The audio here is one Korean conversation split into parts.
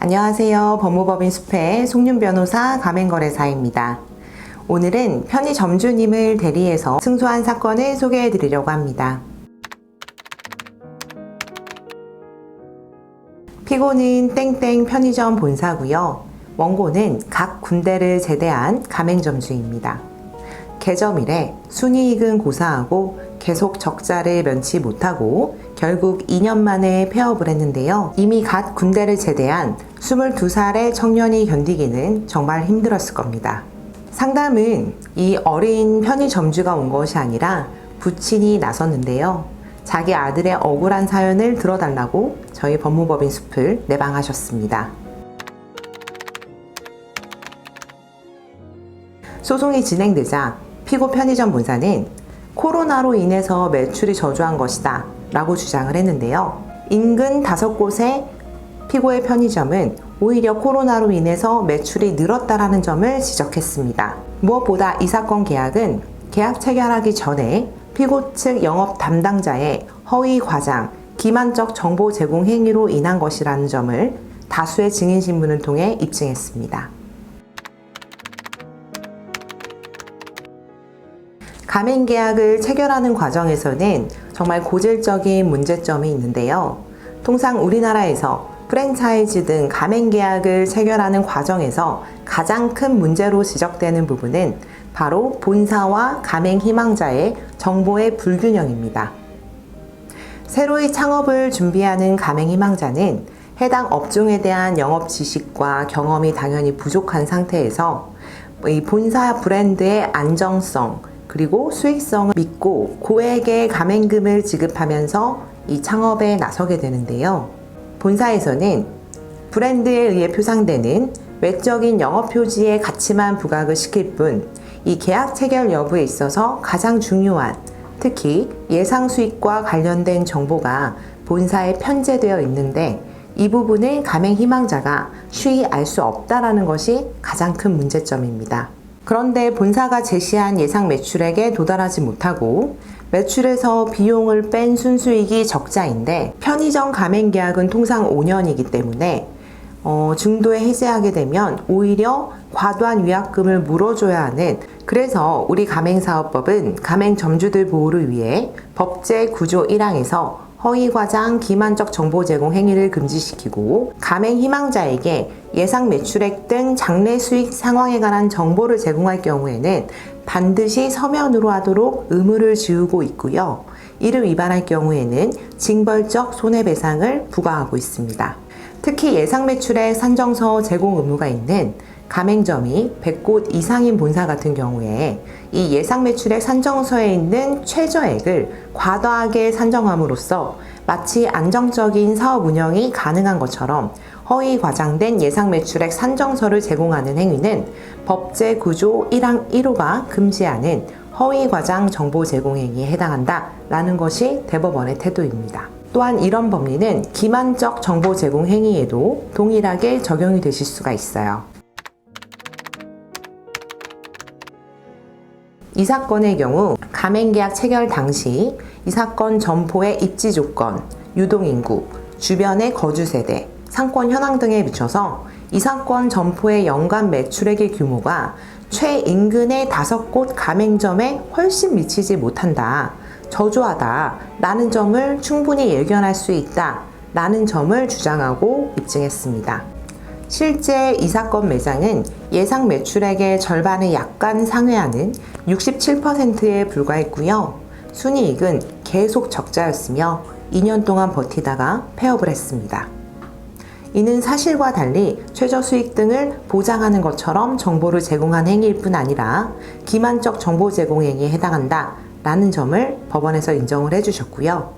안녕하세요. 법무법인 숲의 송윤 변호사 가맹거래사입니다. 오늘은 편의점주님을 대리해서 승소한 사건을 소개해 드리려고 합니다. 피고는 땡땡 편의점 본사고요. 원고는 각 군데를 제대한 가맹점주입니다. 개점일에 순이익은 고사하고 계속 적자를 면치 못하고 결국 2년 만에 폐업을 했는데요. 이미 갓 군대를 제대한 22살의 청년이 견디기는 정말 힘들었을 겁니다. 상담은 이 어린 편의점주가 온 것이 아니라 부친이 나섰는데요. 자기 아들의 억울한 사연을 들어달라고 저희 법무법인 숲을 내방하셨습니다. 소송이 진행되자 피고 편의점 본사는 코로나로 인해서 매출이 저조한 것이다 라고 주장을 했는데요. 인근 5곳의 피고의 편의점은 오히려 코로나로 인해서 매출이 늘었다라는 점을 지적했습니다. 무엇보다 이 사건 계약은 계약 체결하기 전에 피고 측 영업 담당자의 허위 과장, 기만적 정보 제공 행위로 인한 것이라는 점을 다수의 증인 신문을 통해 입증했습니다. 가맹계약을 체결하는 과정에서는 정말 고질적인 문제점이 있는데요. 통상 우리나라에서 프랜차이즈 등 가맹계약을 체결하는 과정에서 가장 큰 문제로 지적되는 부분은 바로 본사와 가맹 희망자의 정보의 불균형입니다. 새로이 창업을 준비하는 가맹 희망자는 해당 업종에 대한 영업 지식과 경험이 당연히 부족한 상태에서 이 본사 브랜드의 안정성, 그리고 수익성을 믿고 고액의 가맹금을 지급하면서 이 창업에 나서게 되는데요. 본사에서는 브랜드에 의해 표상되는 외적인 영업 표지의 가치만 부각을 시킬 뿐, 이 계약 체결 여부에 있어서 가장 중요한, 특히 예상 수익과 관련된 정보가 본사에 편제되어 있는데 이 부분을 가맹 희망자가 쉬이 알 수 없다라는 것이 가장 큰 문제점입니다. 그런데 본사가 제시한 예상 매출액에 도달하지 못하고 매출에서 비용을 뺀 순수익이 적자인데 편의점 가맹계약은 통상 5년이기 때문에 중도에 해지하게 되면 오히려 과도한 위약금을 물어줘야 하는, 그래서 우리 가맹사업법은 가맹점주들 보호를 위해 법제 9조 1항에서 허위과장, 기만적 정보 제공 행위를 금지시키고 가맹 희망자에게 예상 매출액 등 장래 수익 상황에 관한 정보를 제공할 경우에는 반드시 서면으로 하도록 의무를 지우고 있고요. 이를 위반할 경우에는 징벌적 손해배상을 부과하고 있습니다. 특히 예상 매출액 산정서 제공 의무가 있는 가맹점이 100곳 이상인 본사 같은 경우에 이 예상 매출액 산정서에 있는 최저액을 과도하게 산정함으로써 마치 안정적인 사업 운영이 가능한 것처럼 허위 과장된 예상 매출액 산정서를 제공하는 행위는 법제 9조 1항 1호가 금지하는 허위 과장 정보 제공 행위에 해당한다라는 것이 대법원의 태도입니다. 또한 이런 법리는 기만적 정보 제공 행위에도 동일하게 적용이 되실 수가 있어요. 이 사건의 경우 가맹계약 체결 당시 이 사건 점포의 입지 조건, 유동인구, 주변의 거주세대, 상권 현황 등에 비춰서 이 사건 점포의 연간 매출액의 규모가 최인근의 5곳 가맹점에 훨씬 미치지 못한다, 저조하다 라는 점을 충분히 예견할 수 있다 라는 점을 주장하고 입증했습니다. 실제 이 사건 매장은 예상 매출액의 절반을 약간 상회하는 67%에 불과했고요. 순이익은 계속 적자였으며 2년 동안 버티다가 폐업을 했습니다. 이는 사실과 달리 최저 수익 등을 보장하는 것처럼 정보를 제공한 행위일 뿐 아니라 기만적 정보 제공 행위에 해당한다 라는 점을 법원에서 인정을 해주셨고요.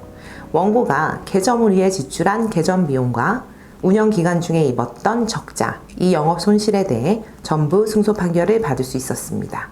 원고가 개점을 위해 지출한 개점 비용과 운영 기간 중에 입었던 적자, 이 영업 손실에 대해 전부 승소 판결을 받을 수 있었습니다.